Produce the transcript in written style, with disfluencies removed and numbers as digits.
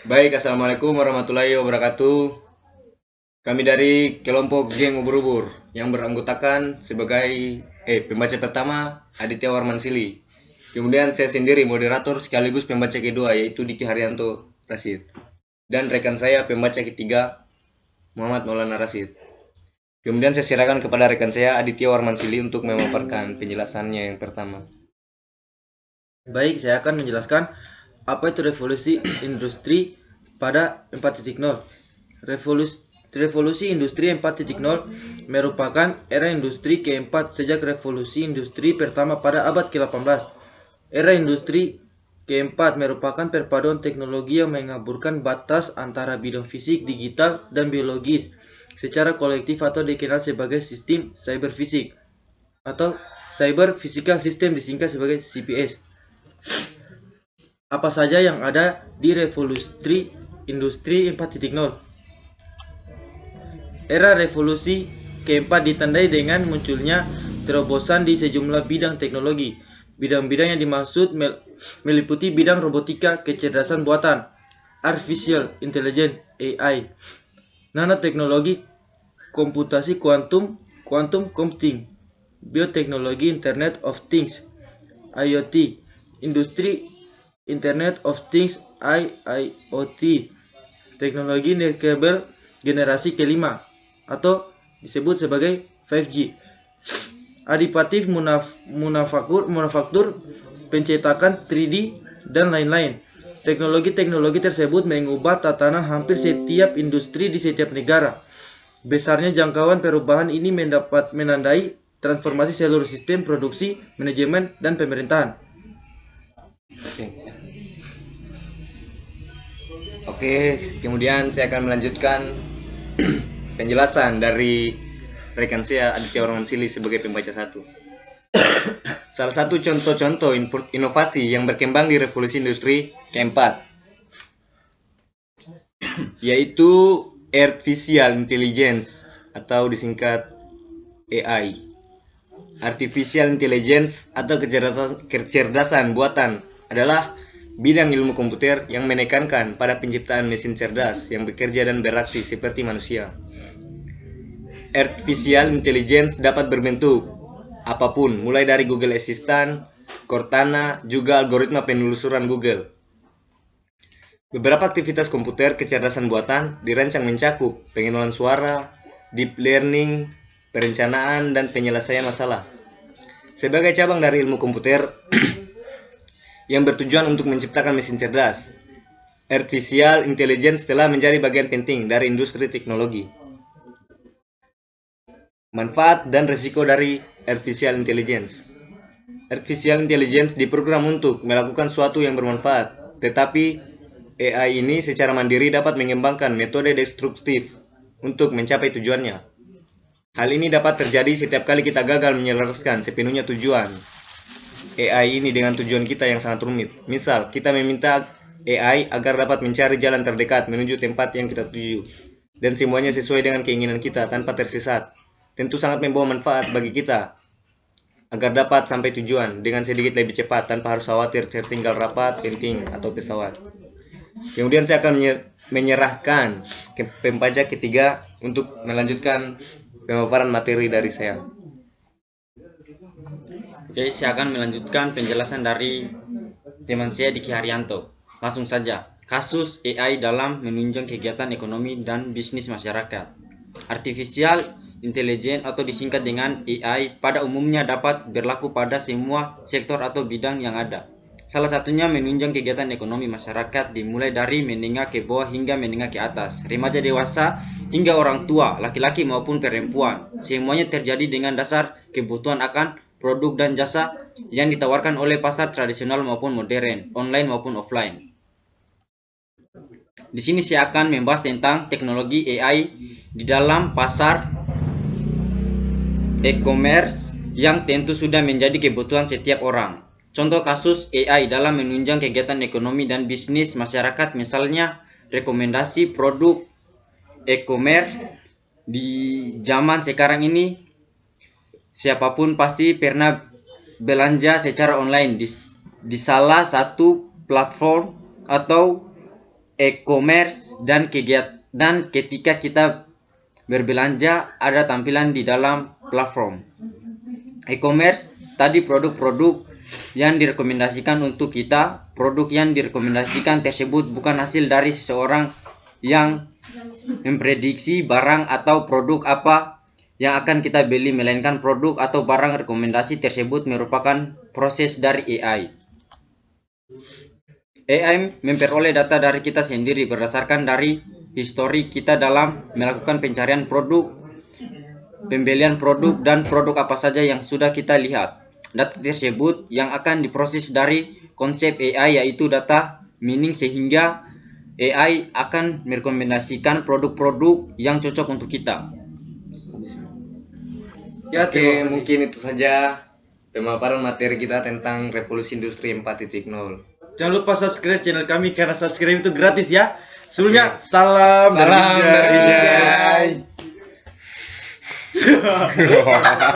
Baik, Assalamualaikum warahmatullahi wabarakatuh. Kami dari kelompok geng ubur-ubur yang beranggotakan sebagai pembaca pertama Aditya Warmansili. Kemudian saya sendiri moderator sekaligus pembaca kedua yaitu Diki Haryanto Rasid. Dan rekan saya pembaca ketiga Muhammad Maulana Rasid. Kemudian saya serahkan kepada rekan saya Aditya Warmansili untuk memaparkan penjelasannya yang pertama. Baik, saya akan menjelaskan apa itu revolusi industri pada 4.0. Revolusi industri 4.0 merupakan era industri keempat sejak revolusi industri pertama pada abad ke-18. Era industri keempat merupakan perpaduan teknologi yang mengaburkan batas antara bidang fisik, digital, dan biologis secara kolektif atau dikenal sebagai sistem cyber fisik atau cyber physical system disingkat sebagai CPS. Apa saja yang ada di revolusi industri 4.0? Era revolusi keempat ditandai dengan munculnya terobosan di sejumlah bidang teknologi. Bidang-bidang yang dimaksud meliputi bidang robotika, kecerdasan buatan, artificial intelligence (AI), nanoteknologi, komputasi kuantum, quantum computing, bioteknologi, Internet of Things (IoT), industri Internet of Things (IIoT), teknologi nirkabel generasi kelima atau disebut sebagai 5G, adipatif manufaktur, pencetakan 3D, dan lain-lain. Teknologi-teknologi tersebut mengubah tatanan hampir setiap industri di setiap negara. Besarnya jangkauan perubahan ini menandai transformasi seluruh sistem produksi, manajemen, dan pemerintahan. Oke, kemudian saya akan melanjutkan penjelasan dari rekan saya Aditya Warmansili sebagai pembaca satu. Salah satu contoh-contoh inovasi yang berkembang di revolusi industri keempat yaitu artificial intelligence atau disingkat AI. Artificial intelligence atau kecerdasan buatan adalah bidang ilmu komputer yang menekankan pada penciptaan mesin cerdas yang bekerja dan beraksi seperti manusia. Artificial intelligence dapat berbentuk apapun, mulai dari Google Assistant, Cortana, juga algoritma penelusuran Google. Beberapa aktivitas komputer kecerdasan buatan dirancang mencakup pengenalan suara, deep learning, perencanaan, dan penyelesaian masalah. Sebagai cabang dari ilmu komputer yang bertujuan untuk menciptakan mesin cerdas, artificial intelligence telah menjadi bagian penting dari industri teknologi. Manfaat dan risiko dari artificial intelligence. Artificial intelligence diprogram untuk melakukan sesuatu yang bermanfaat, tetapi AI ini secara mandiri dapat mengembangkan metode destruktif untuk mencapai tujuannya. Hal ini dapat terjadi setiap kali kita gagal menyelaraskan sepenuhnya tujuan AI ini dengan tujuan kita yang sangat rumit. Misal, kita meminta AI agar dapat mencari jalan terdekat menuju tempat yang kita tuju, dan semuanya sesuai dengan keinginan kita tanpa tersesat. Tentu sangat membawa manfaat bagi kita agar dapat sampai tujuan dengan sedikit lebih cepat tanpa harus khawatir tertinggal rapat, penting, atau pesawat. Kemudian saya akan menyerahkan ke pembaca ketiga untuk melanjutkan pemaparan materi dari saya. Oke, saya akan melanjutkan penjelasan dari teman saya Diki Haryanto. Langsung saja, kasus AI dalam menunjang kegiatan ekonomi dan bisnis masyarakat. Artificial intelligence atau disingkat dengan AI pada umumnya dapat berlaku pada semua sektor atau bidang yang ada. Salah satunya menunjang kegiatan ekonomi masyarakat dimulai dari menengah ke bawah hingga menengah ke atas, remaja dewasa hingga orang tua, laki-laki maupun perempuan. Semuanya terjadi dengan dasar kebutuhan akan produk dan jasa yang ditawarkan oleh pasar tradisional maupun modern, online maupun offline. Di sini saya akan membahas tentang teknologi AI di dalam pasar e-commerce yang tentu sudah menjadi kebutuhan setiap orang. Contoh kasus AI dalam menunjang kegiatan ekonomi dan bisnis masyarakat, misalnya rekomendasi produk e-commerce. Di zaman sekarang ini, siapapun pasti pernah belanja secara online di salah satu platform atau e-commerce dan ketika kita berbelanja ada tampilan di dalam platform. E-commerce tadi produk-produk yang direkomendasikan untuk kita. Produk yang direkomendasikan tersebut bukan hasil dari seseorang yang memprediksi barang atau produk apa yang akan kita beli, melainkan produk atau barang rekomendasi tersebut merupakan proses dari AI. AI memperoleh data dari kita sendiri berdasarkan dari histori kita dalam melakukan pencarian produk, pembelian produk, dan produk apa saja yang sudah kita lihat. Data tersebut yang akan diproses dari konsep AI yaitu data mining, sehingga AI akan merekomendasikan produk-produk yang cocok untuk kita. Ya, oke, mungkin itu saja pemaparan materi kita tentang revolusi industri 4.0. Jangan lupa subscribe channel kami karena subscribe itu gratis ya. Sebelumnya salam Salam dari Jai. Jai.